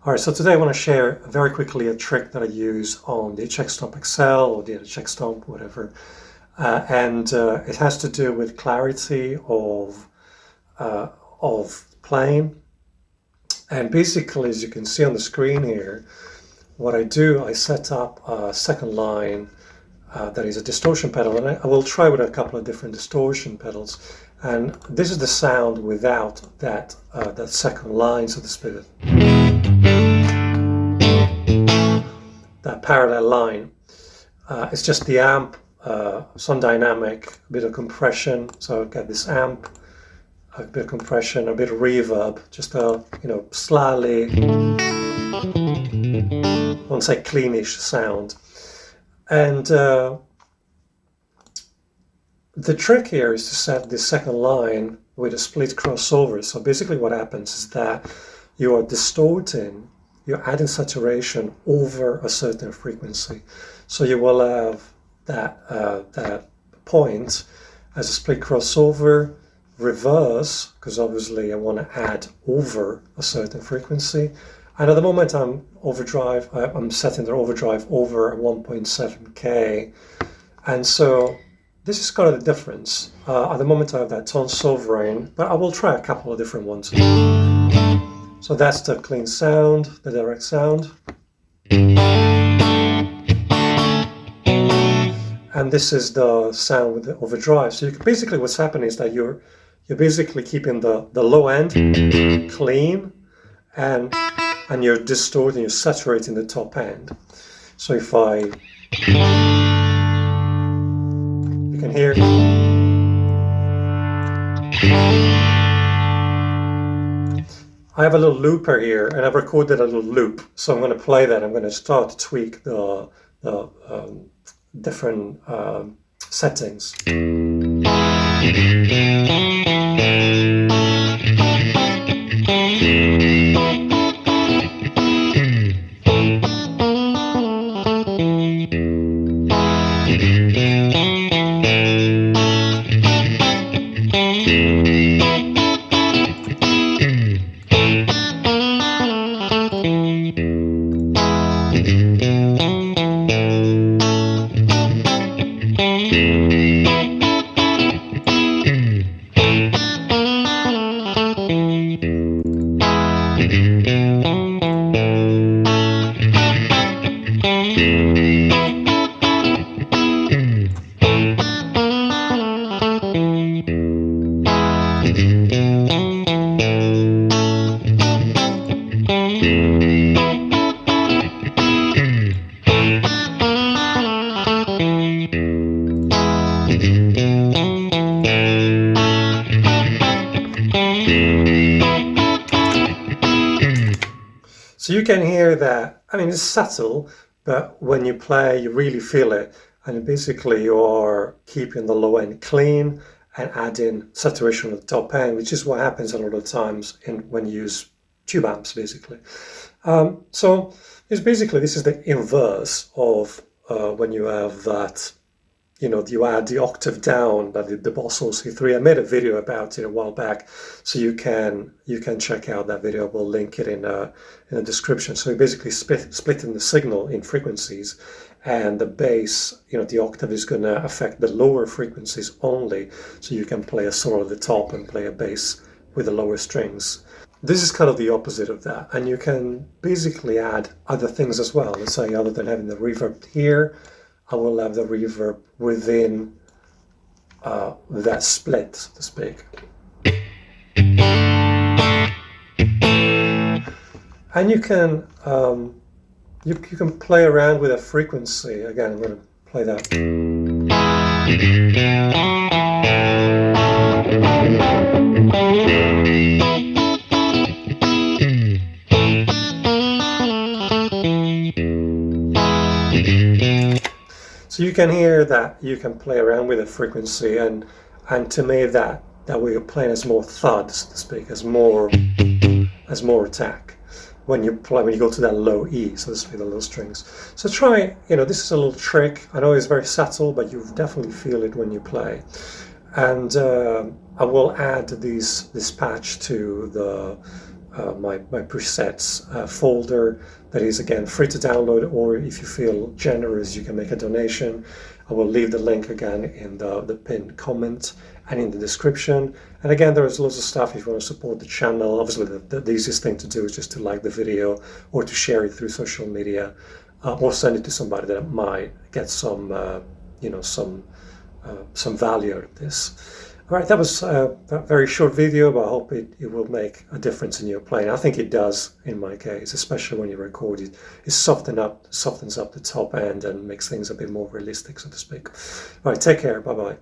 All right, so today I want to share very quickly a trick that I use on the HX Stomp XL or the HX Stomp, whatever. It has to do with clarity of playing. And basically, as you can see on the screen here, what I do, I set up a second line that is a distortion pedal, and I will try with a couple of different distortion pedals. And this is the sound without that second line, so to speak. That parallel line. It's just the amp, some dynamic, a bit of compression. So I get this amp, a bit of compression, a bit of reverb, just a slightly, I won't say cleanish sound. And the trick here is to set this second line with a split crossover. So basically what happens is that you are distorting, you're adding saturation over a certain frequency. So you will have that point as a split crossover, reverse, because obviously I want to add over a certain frequency. And at the moment I'm setting the overdrive over 1.7K. And so this is kind of the difference. At the moment I have that tone sovereign, but I will try a couple of different ones. So that's the clean sound, the direct sound. And this is the sound with the overdrive. So basically what's happening is that you're basically keeping the low end clean and you're distorting, you're saturating the top end. So if you can hear. I have a little looper here, and I've recorded a little loop. So I'm going to play that. I'm going to start to tweak the different settings. So you can hear that, I mean, it's subtle, but when you play, you really feel it. And basically you're keeping the low end clean and adding saturation at the top end, which is what happens a lot of times when you use tube amps, basically. So this is the inverse of when you have that, you add the octave down, the Boss OC3. I made a video about it a while back, so you can check out that video. We'll link it in the description. So you're basically splitting the signal in frequencies, and the bass, the octave is going to affect the lower frequencies only, so you can play a solo at the top and play a bass with the lower strings. This is kind of the opposite of that, and you can basically add other things as well. Let's say other than having the reverb here, I will have the reverb within that split, so to speak. And you can play around with a frequency. Again, I'm going to play that. So you can hear that you can play around with a frequency, and to me that way you're playing as more thud, so to speak, as more attack when you go to that low E, so to speak, the low strings. So try, this is a little trick. I know it's very subtle, but you definitely feel it when you play. And I will add this patch to the my presets folder that is again free to download, or if you feel generous you can make a donation. I will leave the link again in the pinned comment and in the description. And again, there's lots of stuff if you want to support the channel. Obviously the easiest thing to do is just to like the video or to share it through social media, or send it to somebody that might get some some value out of this. All right, that was a very short video, but I hope it will make a difference in your playing. I think it does in my case, especially when you record it. It softens up the top end and makes things a bit more realistic, so to speak. All right, take care. Bye-bye.